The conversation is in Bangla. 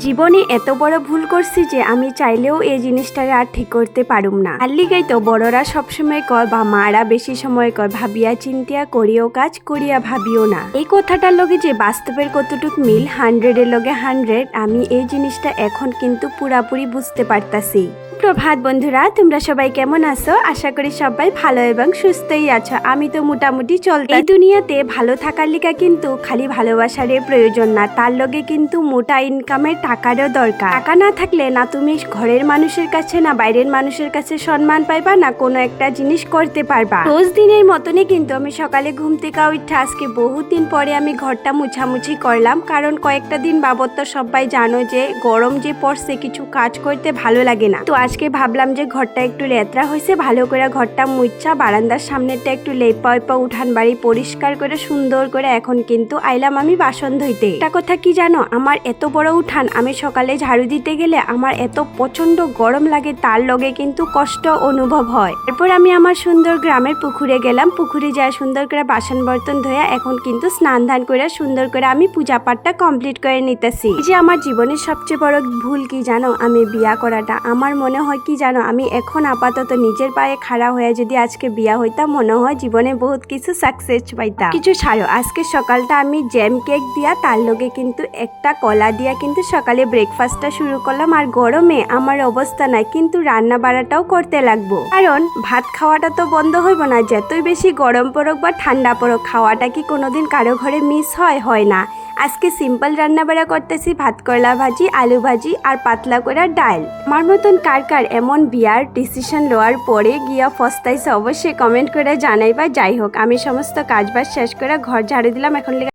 জীবনে এত বড় ভুল করছি যে আমি চাইলেও এই জিনিসটারে আর ঠিক করতে পারুম না। আর লিগাই তো বড়রা সবসময় কয় বা মারা বেশি সময় কয় ভাবিয়া চিন্তিয়া করিও কাজ করিয়া ভাবিও না। এই কথাটার লগে যে বাস্তবের কতটুক মিল 100-এর লগে 100, আমি এই জিনিসটা এখন কিন্তু পুরাপুরি বুঝতে পারতাছি। প্রভাত বন্ধুরা, তোমরা সবাই কেমন আছো? আশা করি সবাই ভালো এবং সুস্থই আছো। আমি তো মোটামুটি চলতে। এই দুনিয়াতে ভালো থাকার লিগা কিন্তু খালি ভালোবাসার প্রয়োজন না, তার লগে কিন্তু মোটা ইনকামের টাকারও দরকার। টাকা না থাকলে না তুমি ঘরের মানুষের কাছে না বাইরের মানুষের কাছে সম্মান পাইবা, না কোনো একটা জিনিস করতে পারবা। রোজ দিনের মতনই কিন্তু আমি সকালে ঘুম থেকে উঠে আজকে বহুত দিন পরে আমি ঘরটা মুছামুছি করলাম, কারণ কয়েকটা দিন বাবদ তো সবাই জানো যে গরম যে পড়ছে, কিছু কাজ করতে ভালো লাগে না। তো আজকে ভাবলাম যে ঘরটা একটু লেত্রা হয়েছে, ভালো করে ঘরটা মুচ্ছা, বারান্দার সামনেটা একটু লেপা উঠান বাড়ি পরিষ্কার করে সুন্দর করে এখন কিন্তু আইলাম আমি বাসন ধুইতে। একটা কথা কি জানো, আমার এত বড় উঠান আমি সকালে ঝাড়ু দিতে গেলে আমার এত প্রচন্ড গরম লাগে, তার লগে কিন্তু কষ্ট অনুভব হয়। এরপর আমি আমার সুন্দর গ্রামের পুকুরে গেলাম, পুকুরে যায় সুন্দর করে বাসন বর্তন ধোয়া এখন কিন্তু স্নান ধান করে সুন্দর করে আমি পূজা পাঠটা কমপ্লিট করে নিতেছি। যে আমার জীবনের সবচেয়ে বড় ভুল কি জানো, আমি বিয়া করাটা। আমার মনে হয় কি জানো, আমি এখন আপাতত নিজের পায়ে খাড়া হয়ে যদি আজকে বিয়া হইতাম, মনে হয় জীবনে বহুত কিছু সাকসেস পাইতাম। কিছু ছাড়ো, আজকে সকালটা আমি জ্যাম কেক দিয়া তার লগে কিন্তু একটা কলা দিয়া কিন্তু সকালে ব্রেকফাস্টটা শুরু করলাম। আর গরমে আমার অবস্থা নাই, কিন্তু রান্না বাড়াটাও করতে লাগবো, কারণ ভাত খাওয়াটা তো বন্ধ হইব না। যতই বেশি গরম পড়ুক বা ঠান্ডা পড়ুক, খাওয়াটা কি কোনোদিন কারো ঘরে মিস হয় না। আজকে সিম্পল রান্না বাড়া করতেছি, ভাত করলা ভাজি, আলু ভাজি আর পাতলা করে ডাল। আমার মতন কার কার এমন বিয়ার ডিসিশন লওয়ার পরে গিয়া ফস্তাইছে অবশ্যই কমেন্ট করে জানাইবা। যাই হোক, আমি সমস্ত কাজবাজ শেষ করে ঘর ঝাড়ু দিলাম, এখন